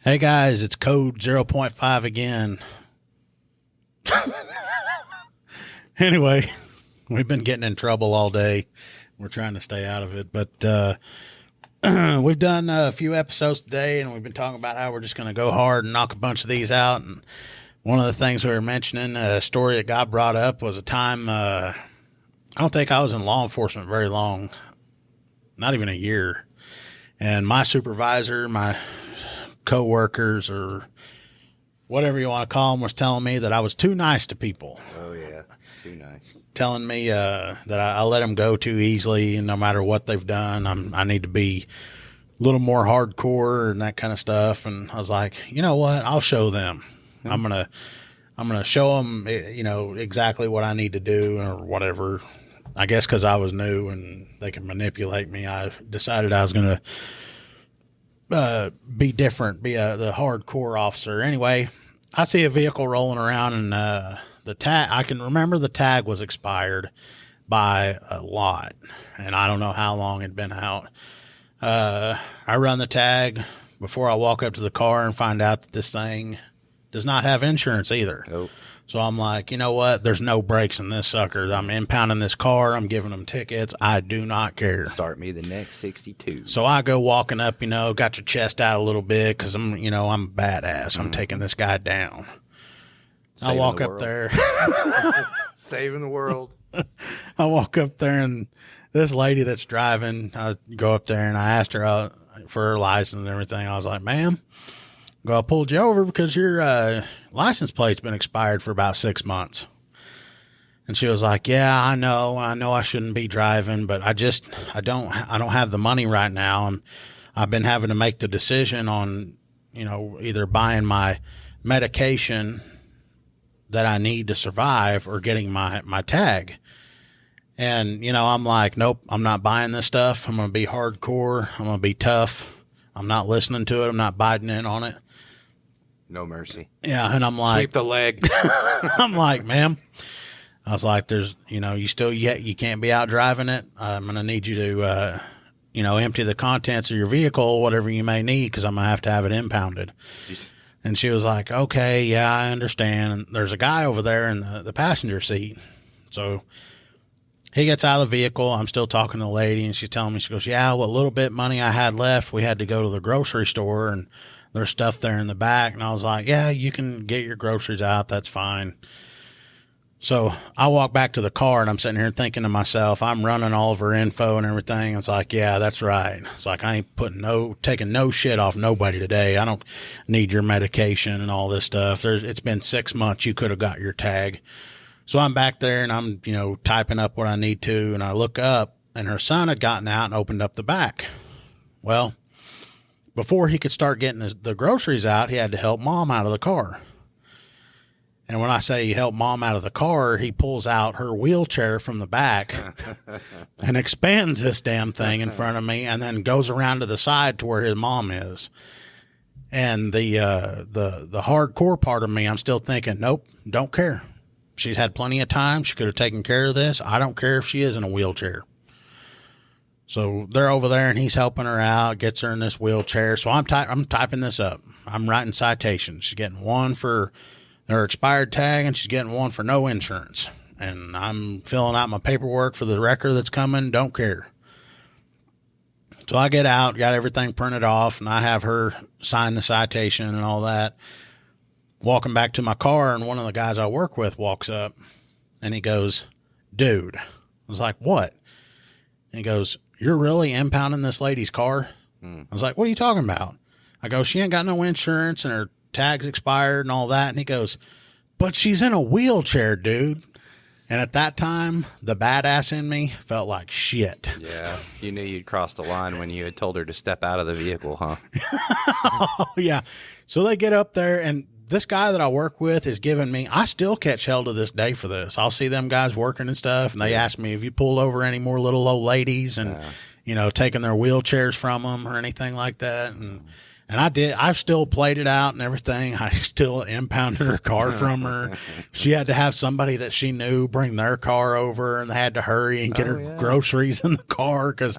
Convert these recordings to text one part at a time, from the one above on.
Hey guys, it's code 0.5 again. Anyway, we've been getting in trouble all day. We're trying to stay out of it, but we've done a few episodes today, and we've been talking about how we're just going to go hard and knock a bunch of these out. And one of the things we were mentioning, a story that got brought up, was a time I don't think I was in law enforcement very long, not even a year. And my supervisor, my co-workers, or whatever you want to call them, was telling me that I was too nice to people. Oh, yeah. Too nice. Telling me that I let them go too easily, and no matter what they've done, I need to be a little more hardcore and that kind of stuff. And I was like, you know what? I'll show them. I'm gonna show them, exactly what I need to do or whatever. I guess because I was new and they could manipulate me, I decided I was gonna be different, be the hardcore officer. Anyway, I see a vehicle rolling around, and the tag, I can remember the tag was expired by a lot, and I don't know how long it'd been out. I run the tag before I walk up to the car and find out that this thing does not have insurance either. Nope. So I'm like, you know what? There's no brakes in this sucker. I'm impounding this car. I'm giving them tickets. I do not care. Start me the next 62. So I go walking up, got your chest out a little bit because I'm a badass. I'm taking this guy down. I walk up there. Saving the world. I walk up there, and this lady that's driving, I go up there and I asked her for her license and everything. I was like, ma'am, I pulled you over because your license plate's been expired for about 6 months. And she was like, yeah, I know I shouldn't be driving, but I don't have the money right now. I've been having to make the decision on, either buying my medication that I need to survive or getting my tag. And, I'm like, nope, I'm not buying this stuff. I'm going to be hardcore. I'm going to be tough. I'm not listening to it. I'm not biting in on it. No mercy. Yeah. And I'm like, sweep the leg. I'm like, ma'am, I was like, there's, you can't be out driving it. I'm going to need you to, empty the contents of your vehicle, whatever you may need, because I'm going to have it impounded. Jeez. And she was like, okay, yeah, I understand. And there's a guy over there in the passenger seat. So he gets out of the vehicle. I'm still talking to the lady, and she's telling me, she goes, yeah, what little bit money I had left, we had to go to the grocery store, and there's stuff there in the back. And I was like, yeah, you can get your groceries out. That's fine. So I walk back to the car, and I'm sitting here thinking to myself, I'm running all of her info and everything. It's like, yeah, that's right. It's like, I ain't taking no shit off nobody today. I don't need your medication and all this stuff. It's been 6 months. You could have got your tag. So I'm back there, and I'm, typing up what I need to. And I look up, and her son had gotten out and opened up the back. Well, before he could start getting the groceries out, he had to help mom out of the car. And when I say he helped mom out of the car, he pulls out her wheelchair from the back and expands this damn thing in front of me, and then goes around to the side to where his mom is. And the hardcore part of me, I'm still thinking, nope, don't care. She's had plenty of time. She could have taken care of this. I don't care if she is in a wheelchair. So they're over there, and he's helping her out, gets her in this wheelchair. So I'm typing this up. I'm writing citations. She's getting one for her expired tag, and she's getting one for no insurance. And I'm filling out my paperwork for the record that's coming. Don't care. So I get out, got everything printed off, and I have her sign the citation and all that. Walking back to my car, and one of the guys I work with walks up, and he goes, dude. I was like, what? And he goes, you're really impounding this lady's car? I was like, what are you talking about? I go, she ain't got no insurance, and her tag's expired and all that. And he goes, but she's in a wheelchair, dude. And at that time, the badass in me felt like shit. Yeah, you knew you'd crossed the line when you had told her to step out of the vehicle, huh? Oh, yeah. So they get up there, and this guy that I work with is giving me, I still catch hell to this day for this. I'll see them guys working and stuff, and they ask me, have you pulled over any more little old ladies and, taking their wheelchairs from them or anything like that? And And I've still played it out and everything. I still impounded her car from her. She had to have somebody that she knew bring their car over, and they had to hurry and get her groceries in the car because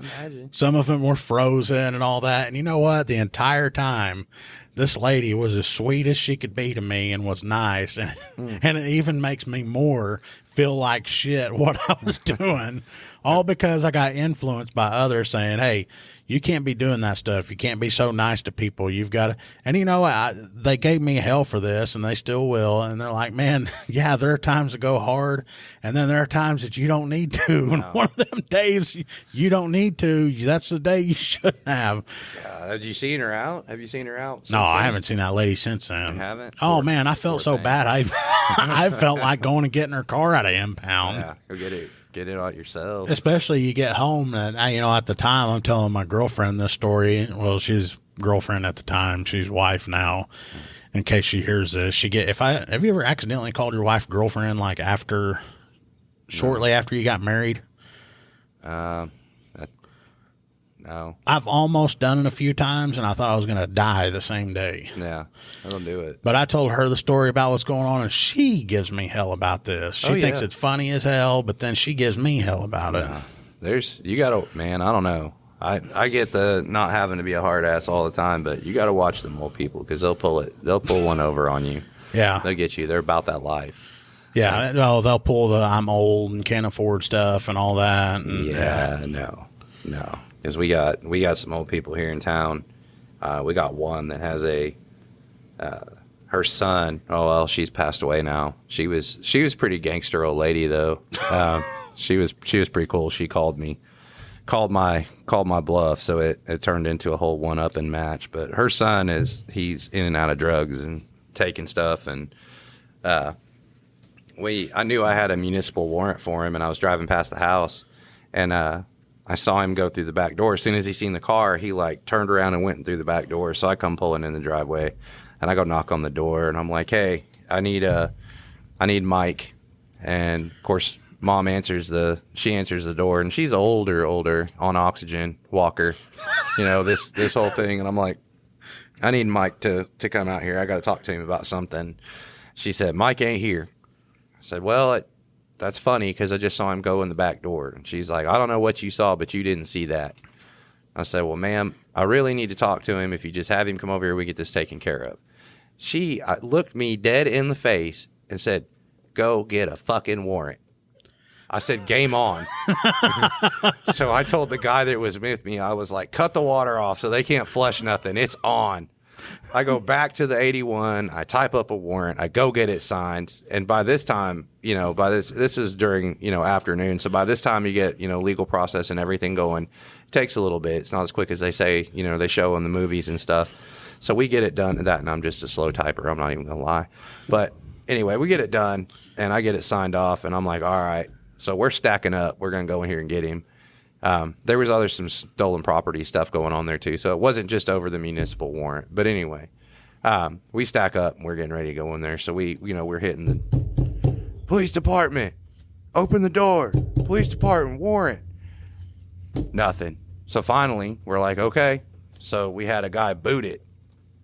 some of them were frozen and all that. And you know what? The entire time, this lady was as sweet as she could be to me and was nice. And, and it even makes me more feel like shit what I was doing, all because I got influenced by others saying, hey, you can't be doing that stuff. You can't be so nice to people. You've got to. And, you know, they gave me hell for this, and they still will. And they're like, man, yeah, there are times that go hard, and then there are times that you don't need to. No. And one of them days you don't need to, that's the day you shouldn't have. Have you seen her out? Have you seen her out? No, I haven't seen that lady since then. You haven't? Oh, man, I felt so bad. I felt like going and getting her car out of impound. Yeah, go get it. Get it out yourself. Especially you get home, and you know, at the time, I'm telling my girlfriend this story. Well, she's girlfriend at the time. She's wife now. In case she hears this, have you ever accidentally called your wife girlfriend like shortly after you got married? No. I've almost done it a few times, and I thought I was going to die the same day. Yeah, I don't do it. But I told her the story about what's going on, and she gives me hell about this. She thinks it's funny as hell, but then she gives me hell about it. You got to, man, I don't know. I get the not having to be a hard ass all the time, but you got to watch them old people because they'll pull one over on you. Yeah. They'll get you. They're about that life. Yeah. Well, they'll pull the I'm old and can't afford stuff and all that. And, no. Because we got some old people here in town. We got one that has her son. Oh well, she's passed away now. She was pretty gangster old lady though. She was pretty cool. She called my bluff, so it turned into a whole one-upping match. But her son he's in and out of drugs and taking stuff, and I knew I had a municipal warrant for him, and I was driving past the house, and I saw him go through the back door. As soon as he seen the car, he like turned around and went through the back door. So I come pulling in the driveway, and I go knock on the door, and I'm like, "Hey, I need Mike." And of course, Mom answers the door, and she's older on oxygen, walker, you know, this whole thing. And I'm like, "I need Mike to come out here. I got to talk to him about something." She said, "Mike ain't here." I said, "Well, that's funny because I just saw him go in the back door." And she's like, "I don't know what you saw, but you didn't see that." I said, "Well, ma'am, I really need to talk to him. If you just have him come over here, we get this taken care of." She looked me dead in the face and said, "Go get a fucking warrant." I said, "Game on." So I told the guy that was with me, I was like, "Cut the water off so they can't flush nothing. It's on." I go back to the 81. I type up a warrant. I go get it signed. And by this time, you know, this is during, you know, afternoon. So by this time you get, you know, legal process and everything going. It takes a little bit. It's not as quick as they say, you know, they show in the movies and stuff. So we get it done to that. And I'm just a slow typer. I'm not even going to lie. But anyway, we get it done and I get it signed off and I'm like, all right. So we're stacking up. We're going to go in here and get him. There was some stolen property stuff going on there too. So it wasn't just over the municipal warrant, but anyway, we stack up and we're getting ready to go in there. So we're hitting the police department, open the door, police department warrant, nothing. So finally we're like, okay. So we had a guy boot it.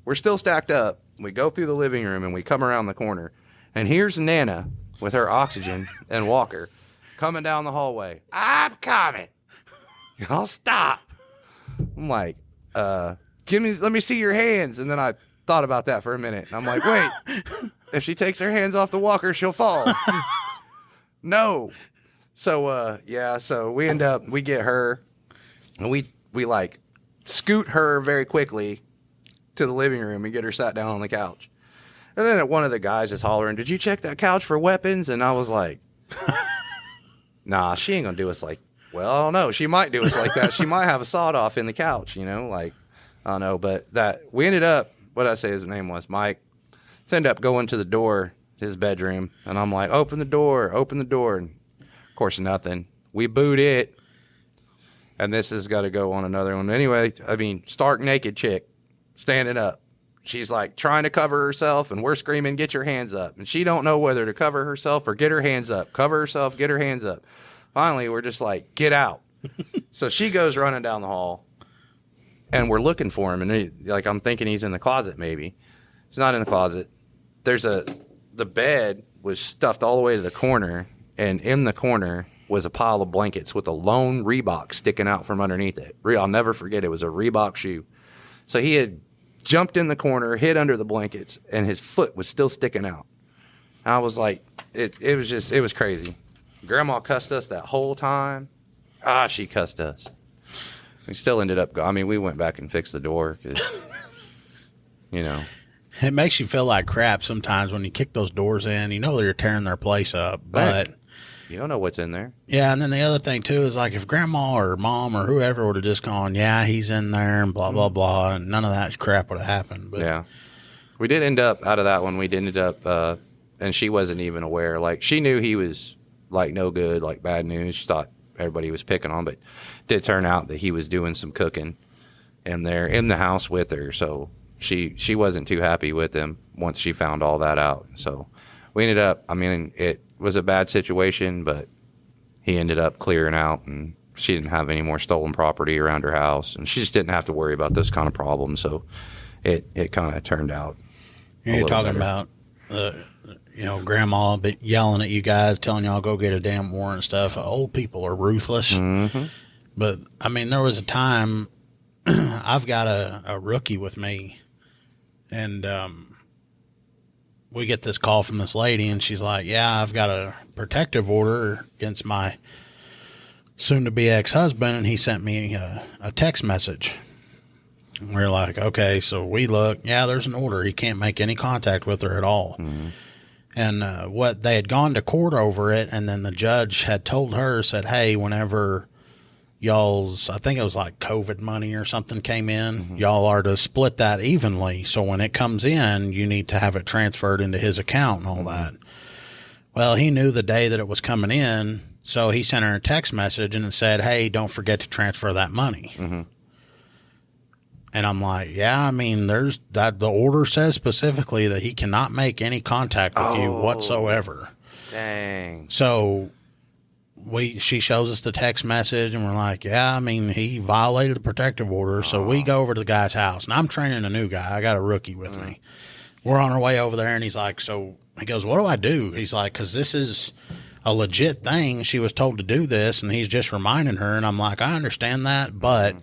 We're still stacked up. We go through the living room and we come around the corner and here's Nana with her oxygen and walker coming down the hallway. "I'm coming. I'll stop." I'm like, let me see your hands. And then I thought about that for a minute. And I'm like, wait, if she takes her hands off the walker, she'll fall. No. So, so we get her and we like scoot her very quickly to the living room and get her sat down on the couch. And then one of the guys is hollering, "Did you check that couch for weapons?" And I was like, nah, she ain't gonna do us like, well, I don't know. She might do us like that. She might have a sawed off in the couch, you know, like, I don't know. But we ended up, what did I say his name was? Mike. So ended up going to the door, his bedroom. And I'm like, open the door. And of course, nothing. We boot it. And this has got to go on another one. Anyway, I mean, stark naked chick standing up. She's like trying to cover herself and we're screaming, "Get your hands up." And she don't know whether to cover herself or get her hands up. Cover herself, get her hands up. Finally, we're just like, "Get out." So she goes running down the hall. and we're looking for him, and like I'm thinking he's in the closet. Maybe he's not in the closet. The bed was stuffed all the way to the corner, and in the corner was a pile of blankets with a lone Reebok sticking out from underneath it. I'll never forget, it was a Reebok shoe. So he had jumped in the corner, hid under the blankets, and his foot was still sticking out. I was like, it was crazy. Grandma cussed us that whole time. She cussed us. We still ended up we went back and fixed the door because, It makes you feel like crap sometimes when you kick those doors in. You know they're tearing their place up, but you don't know what's in there. Yeah, and then the other thing, too, is like if grandma or mom or whoever would have just gone, yeah, he's in there and blah, blah, blah, and none of that crap would have happened. But yeah. We did end up, out of that one, and she wasn't even aware. Like, she knew he was, like, no good, like, bad news. She thought everybody was picking on, but it did turn out that he was doing some cooking in there in the house with her. So she wasn't too happy with him once she found all that out. So we ended up, it was a bad situation, but he ended up clearing out, and she didn't have any more stolen property around her house, and she just didn't have to worry about those kind of problems. So it kind of turned out. You're talking about, grandma yelling at you guys, telling y'all go get a damn warrant and stuff. Old people are ruthless. Mm-hmm. But, there was a time I've got a rookie with me, and we get this call from this lady, and she's like, yeah, I've got a protective order against my soon-to-be ex-husband, and he sent me a text message. And we're like, okay, so we look, yeah, there's an order. He can't make any contact with her at all. Mm-hmm. And what they had gone to court over it, and then the judge had told her, said, hey, whenever y'all's, I think it was like COVID money or something came in, mm-hmm. y'all are to split that evenly. So when it comes in, you need to have it transferred into his account and all mm-hmm. that. Well, he knew the day that it was coming in, so he sent her a text message and it said, hey, don't forget to transfer that money. Mm-hmm. And I'm like, yeah, there's that. The order says specifically that he cannot make any contact with you whatsoever. Dang. So she shows us the text message, and we're like, yeah, he violated the protective order. So we go over to the guy's house, and I'm training a new guy. I got a rookie with me. We're on our way over there, and he's like, so he goes, what do I do? He's like, because this is a legit thing. She was told to do this, and he's just reminding her. And I'm like, I understand that, but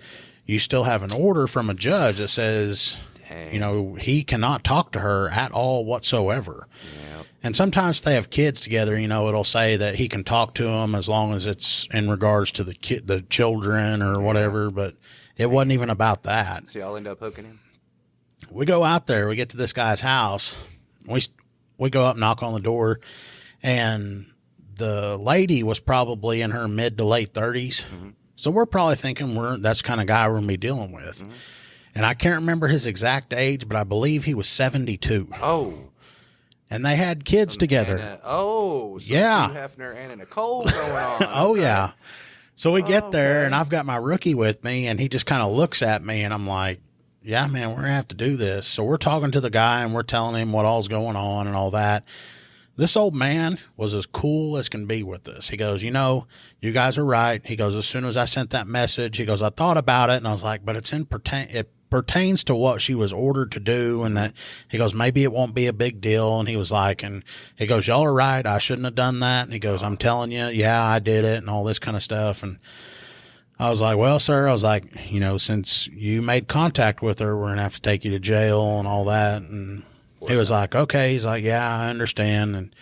you still have an order from a judge that says, he cannot talk to her at all whatsoever. Yep. And sometimes they have kids together, it'll say that he can talk to them as long as it's in regards to the children or whatever, but it wasn't even about that. So y'all end up hooking him? We go out there, we get to this guy's house, we go up, knock on the door, and the lady was probably in her mid to late 30s. Mm-hmm. So we're probably thinking that's the kind of guy we're going to be dealing with. Mm-hmm. And I can't remember his exact age, but I believe he was 72. Oh. And they had kids together. So yeah. Hugh Hefner and Nicole going on. Oh, yeah. So we get there, and I've got my rookie with me, and he just kind of looks at me, and I'm like, yeah, man, we're going to have to do this. So we're talking to the guy, and we're telling him what all's going on and all that. This old man was as cool as can be with us. He goes, you guys are right. He goes, as soon as I sent that message, he goes, I thought about it, and I was like, but it pertains to what she was ordered to do, and that he goes, maybe it won't be a big deal. And he was like, and he goes, y'all are right. I shouldn't have done that. And he goes, I'm telling you, yeah, I did it, and all this kind of stuff. And I was like, well, sir, I was like, since you made contact with her, we're going to have to take you to jail and all that. And he was like, okay. He's like, yeah, I understand. And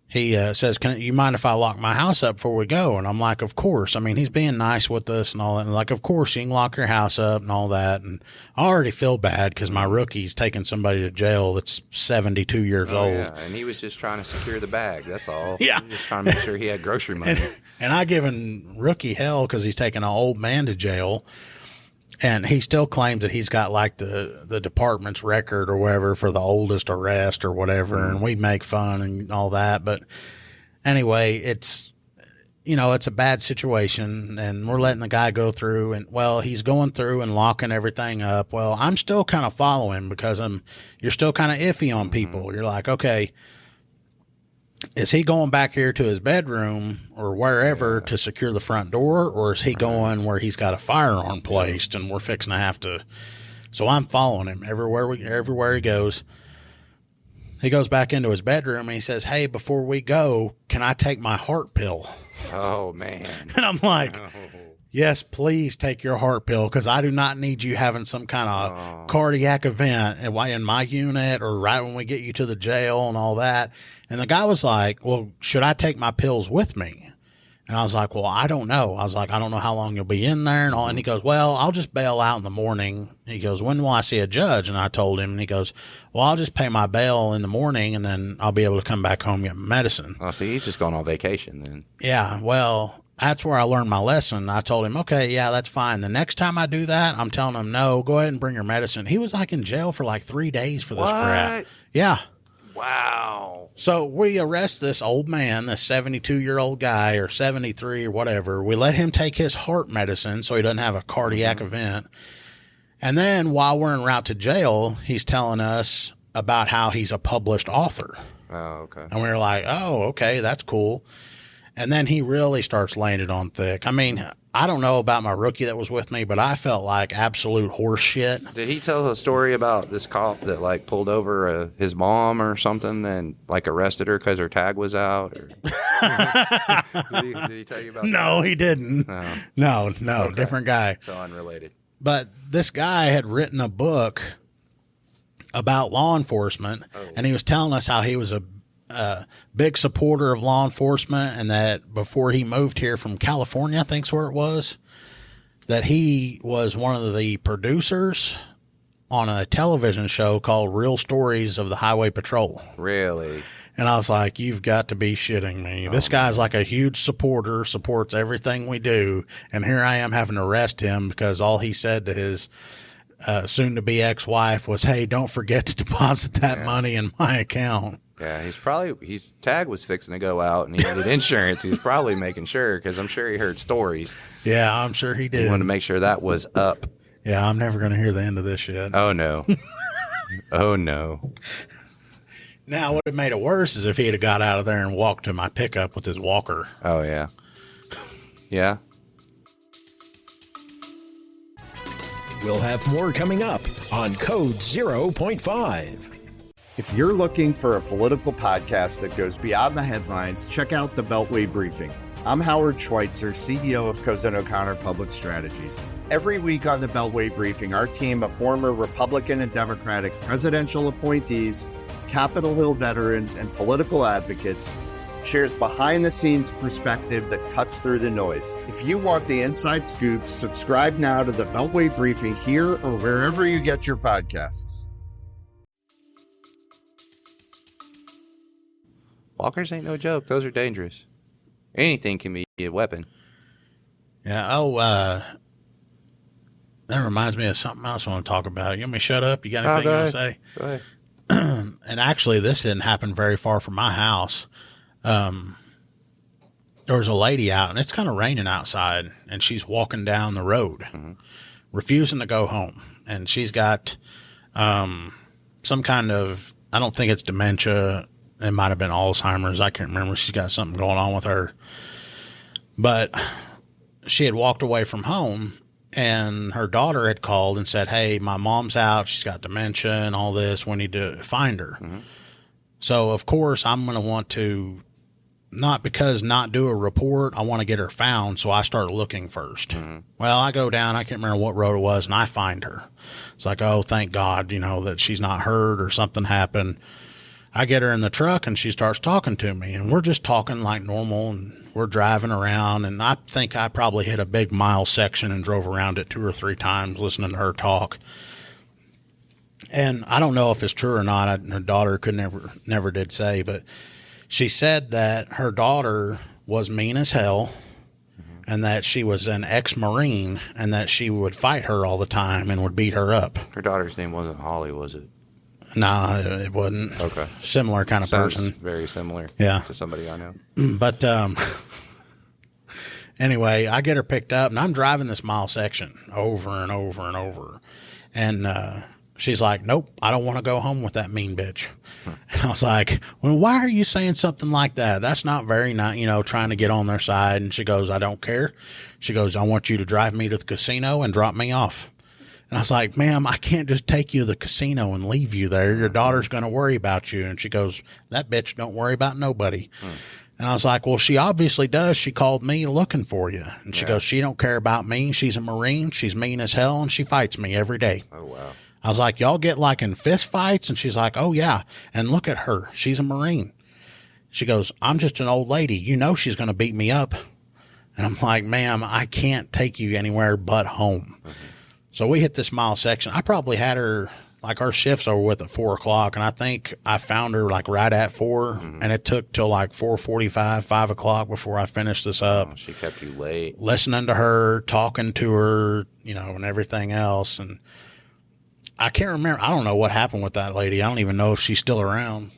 he says, you mind if I lock my house up before we go? And I'm like, of course. He's being nice with us and all that. And like, of course, you can lock your house up and all that. And I already feel bad because my rookie's taking somebody to jail that's 72 years old. Yeah, and he was just trying to secure the bag. That's all. Yeah. He was just trying to make sure he had grocery money. And I given rookie hell because he's taking an old man to jail. And he still claims that he's got like the department's record or whatever for the oldest arrest or whatever. Mm-hmm. And we make fun and all that. But anyway, it's a bad situation, and we're letting the guy go through, and he's going through and locking everything up. Well, I'm still kind of following because you're still kind of iffy on people. Mm-hmm. You're like, okay, is he going back here to his bedroom or wherever to secure the front door, or is he going where he's got a firearm placed and we're fixing to have to? So I'm following him everywhere he goes. He goes back into his bedroom and he says, "Hey, before we go, can I take my heart pill?" Oh, man. And I'm like, "Yes, please take your heart pill, because I do not need you having some kind of cardiac event in my unit or right when we get you to the jail and all that." And the guy was like, "Well, should I take my pills with me?" And I was like, "Well, I don't know." I was like, "I don't know how long you'll be in there and all." And he goes, "Well, I'll just bail out in the morning." He goes, "When will I see a judge?" And I told him, and he goes, "Well, I'll just pay my bail in the morning and then I'll be able to come back home and get my medicine." Oh, see, he's just going on vacation then. Yeah, well, that's where I learned my lesson. I told him, "Okay, yeah, that's fine. The next time I do that, I'm telling him, no, go ahead and bring your medicine." He was like in jail for like 3 days for this crap. Yeah. Wow. So we arrest this old man, this 72-year-old guy or 73 or whatever. We let him take his heart medicine so he doesn't have a cardiac event. And then while we're en route to jail, he's telling us about how he's a published author. Oh, okay. And we were like, "Oh, okay, that's cool." And then he really starts laying it on thick. I mean, I don't know about my rookie that was with me, but I felt like absolute horse shit. Did he tell a story about this cop that like pulled over his mom or something and like arrested her because her tag was out? Or... did he tell you about No, that? he didn't. No, Okay. Different guy. So unrelated. But this guy had written a book about law enforcement, and he was telling us how he was a big supporter of law enforcement, and that before he moved here from California, I think's where it was, that he was one of the producers on a television show called Real Stories of the Highway Patrol. Really? And I was like, "You've got to be shitting me. This guy's like a huge supporter, supports everything we do, and here I am having to arrest him because all he said to his soon-to-be ex-wife was, 'Hey, don't forget to deposit that money in my account.'" Yeah, his tag was fixing to go out and he needed insurance. He's probably making sure, because I'm sure he heard stories. Yeah, I'm sure he did. He wanted to make sure that was up. Yeah, I'm never going to hear the end of this shit. Oh, no. Oh, no. Now, what would have made it worse is if he had got out of there and walked to my pickup with his walker. Oh, yeah. Yeah. We'll have more coming up on Code 0.5. If you're looking for a political podcast that goes beyond the headlines, check out the Beltway Briefing. I'm Howard Schweitzer, CEO of Cozen O'Connor Public Strategies. Every week on the Beltway Briefing, our team of former Republican and Democratic presidential appointees, Capitol Hill veterans, and political advocates shares behind-the-scenes perspective that cuts through the noise. If you want the inside scoop, subscribe now to the Beltway Briefing here or wherever you get your podcasts. Walkers ain't no joke. Those are dangerous. Anything can be a weapon. Yeah. Oh, that reminds me of something else I want to talk about. You want me to shut up? You got anything you want to say? Go ahead. And actually, this didn't happen very far from my house. There was a lady out, and it's kind of raining outside, and she's walking down the road, refusing to go home. And she's got some kind of, I don't think it's dementia. It might have been Alzheimer's. I can't remember. She's got something going on with her. But she had walked away from home, and her daughter had called and said, "Hey, my mom's out. She's got dementia and all this. We need to find her." So, of course, I'm going to want to not do a report. I want to get her found. So I start looking first. Well, I go down. I can't remember what road it was, and I find her. It's like, oh, thank God, that she's not hurt or something happened. I get her in the truck, and she starts talking to me, and we're just talking like normal, and we're driving around, and I think I probably hit a big mile section and drove around it 2 or 3 times listening to her talk. And I don't know if it's true or not. Her daughter never did say, but she said that her daughter was mean as hell, and that she was an ex-Marine, and that she would fight her all the time and would beat her up. Her daughter's name wasn't Holly, was it? No, it wasn't. Okay. Similar kind of Sounds person. very similar. Yeah. To somebody I know. But anyway, I get her picked up, and I'm driving this mile section over and over and over. And she's like, nope, I don't want to go home with that mean bitch. And I was like, well, why are you saying something like that? That's not very nice, trying to get on their side. And she goes, I don't care. She goes, I want you to drive me to the casino and drop me off. And I was like, ma'am, I can't just take you to the casino and leave you there. Your daughter's going to worry about you. And she goes, that bitch don't worry about nobody. And I was like, well, she obviously does. She called me looking for you. And she goes, she don't care about me. She's a Marine. She's mean as hell, and she fights me every day. Oh, wow. I was like, y'all get like in fist fights? And she's like, oh, yeah. And look at her. She's a Marine. She goes, I'm just an old lady. She's going to beat me up. And I'm like, ma'am, I can't take you anywhere but home. So we hit this mile section. I probably had her, like our shift's over with at 4 o'clock. And I think I found her like right at 4. And it took till like 4:45, 5 o'clock before I finished this up. Oh, she kept you late. Listening to her, talking to her, and everything else. And I can't remember. I don't know what happened with that lady. I don't even know if she's still around.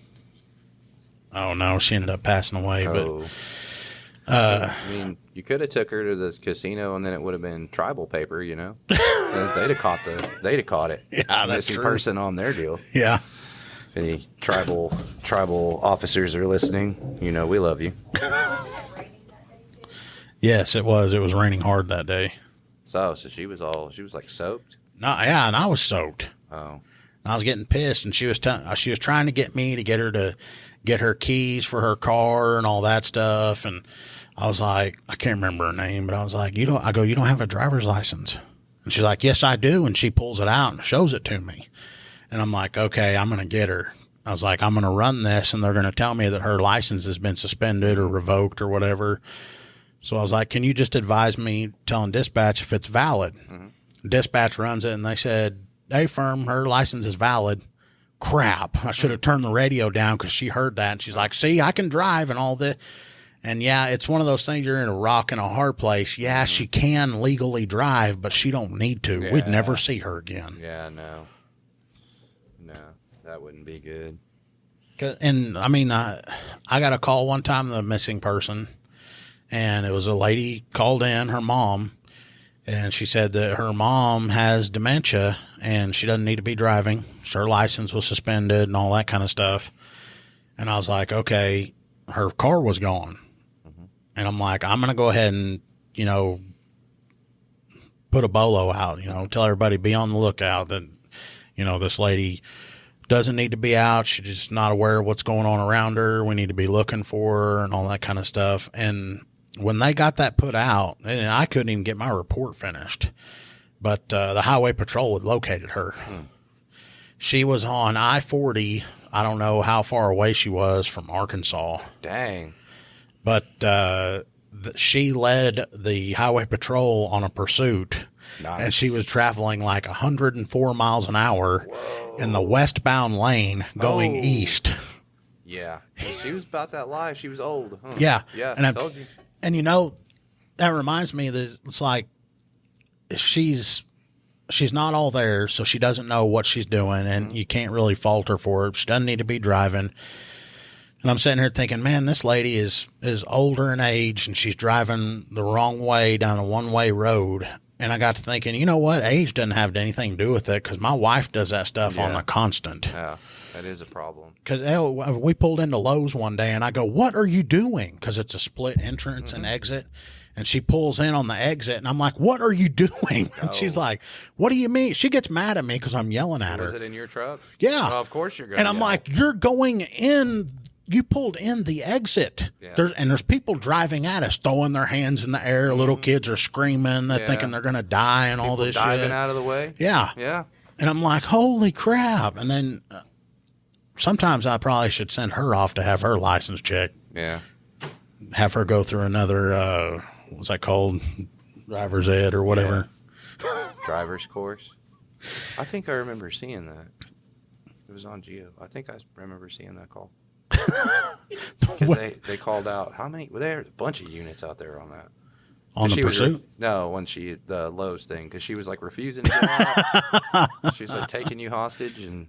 Oh, no. She ended up passing away. Oh. I mean, you could have took her to the casino, and then it would have been tribal paper. They'd have caught it. Yeah, that's missing true. person on their deal. Yeah. If any tribal officers are listening, we love you. Yes, it was. It was raining hard that day. So she was like soaked. No, yeah, and I was soaked. Oh. And I was getting pissed, and she was trying to get me to get her to get her keys for her car and all that stuff. And I was like, I can't remember her name, but I was like, you don't have a driver's license. And she's like, yes, I do. And she pulls it out and shows it to me. And I'm like, okay, I'm going to get her. I was like, I'm going to run this, and they're going to tell me that her license has been suspended or revoked or whatever. So I was like, can you just advise me telling dispatch if it's valid? Dispatch runs it, and they said, hey, firm, her license is valid. Crap. I should have turned the radio down because she heard that. And she's like, see, I can drive and all this. And, yeah, it's one of those things, you're in a rock and a hard place. Yeah, she can legally drive, but she don't need to. Yeah. We'd never see her again. Yeah, no, that wouldn't be good. And, I mean, I got a call one time, the missing person, and it was a lady called in, her mom, and she said that her mom has dementia and she doesn't need to be driving. Her license was suspended and all that kind of stuff. And I was like, okay, her car was gone. And I'm like, I'm going to go ahead and, put a bolo out, tell everybody be on the lookout that, this lady doesn't need to be out. She's just not aware of what's going on around her. We need to be looking for her and all that kind of stuff. And when they got that put out, and I couldn't even get my report finished, but the Highway Patrol had located her. She was on I-40. I don't know how far away she was from Arkansas. Dang. But she led the Highway Patrol on a pursuit. Nice. And she was traveling like 104 miles an hour in the westbound lane going east. Yeah. She was about that life. She was old. Huh? Yeah. Yeah. And I told you. And that reminds me that it's like she's not all there, so she doesn't know what she's doing, and you can't really fault her for it. She doesn't need to be driving. And I'm sitting here thinking, man, this lady is older in age, and she's driving the wrong way down a one-way road. And I got to thinking, you know what? Age doesn't have anything to do with it, because my wife does that stuff on a constant. Yeah, that is a problem. Because we pulled into Lowe's one day, and I go, what are you doing? Because it's a split entrance and exit. And she pulls in on the exit, and I'm like, what are you doing? And she's like, what do you mean? She gets mad at me because I'm yelling at her. Was it in your truck? Yeah. Well, of course you're going to. And I'm like, you're going in. You pulled in the exit. Yeah. There's people driving at us, throwing their hands in the air. Little kids are screaming. They're thinking they're going to die and all this shit. Diving out of the way? Yeah. Yeah. And I'm like, holy crap. And then sometimes I probably should send her off to have her license checked. Yeah. Have her go through another, what's that called? Driver's ed or whatever. Yeah. Driver's course. I think I remember seeing that. It was on Geo. I think I remember seeing that call. Because they called out how many? Well, there's a bunch of units out there on that. On the pursuit? No, when the Lowe's thing, because she was like refusing to get out. She was like taking you hostage, and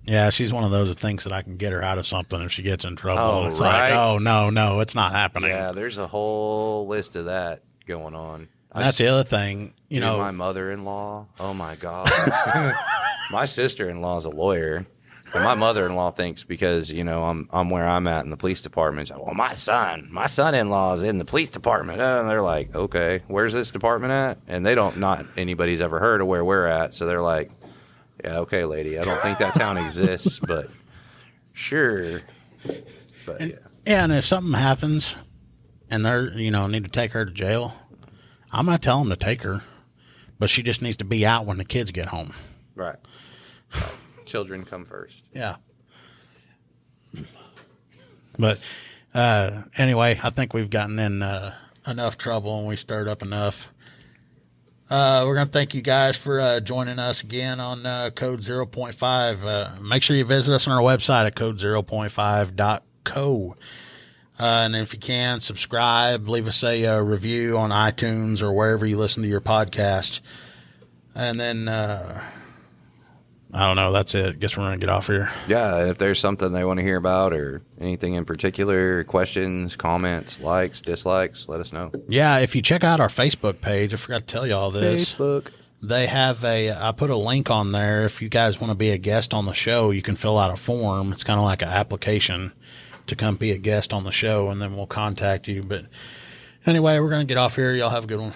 yeah, she's one of those that thinks that I can get her out of something if she gets in trouble. Oh, And it's right. like, oh no, it's not happening. Yeah, there's a whole list of that going on. That's the other thing. You know, my mother-in-law. Oh my God. My sister-in-law is a lawyer, and my mother-in-law thinks because I'm where I'm at in the police department. Well, my son-in-law is in the police department, and they're like, okay, where's this department at? And not anybody's ever heard of where we're at, so they're like, yeah, okay, lady, I don't think that town exists, but sure. But yeah, and if something happens, and they're need to take her to jail, I'm gonna tell them to take her, but she just needs to be out when the kids get home. right. Children come first. Yeah. But anyway, I think we've gotten in enough trouble and we stirred up enough. We're going to thank you guys for joining us again on Code 0.5. Make sure you visit us on our website at code0.5.co. And if you can, subscribe, leave us a review on iTunes or wherever you listen to your podcast. And then, I don't know. That's it. Guess we're going to get off here. Yeah, and if there's something they want to hear about or anything in particular, questions, comments, likes, dislikes, let us know. Yeah, if you check out our Facebook page, I forgot to tell you all this. Facebook. They have I put a link on there. If you guys want to be a guest on the show, you can fill out a form. It's kind of like an application to come be a guest on the show, and then we'll contact you. But anyway, we're going to get off here. Y'all have a good one.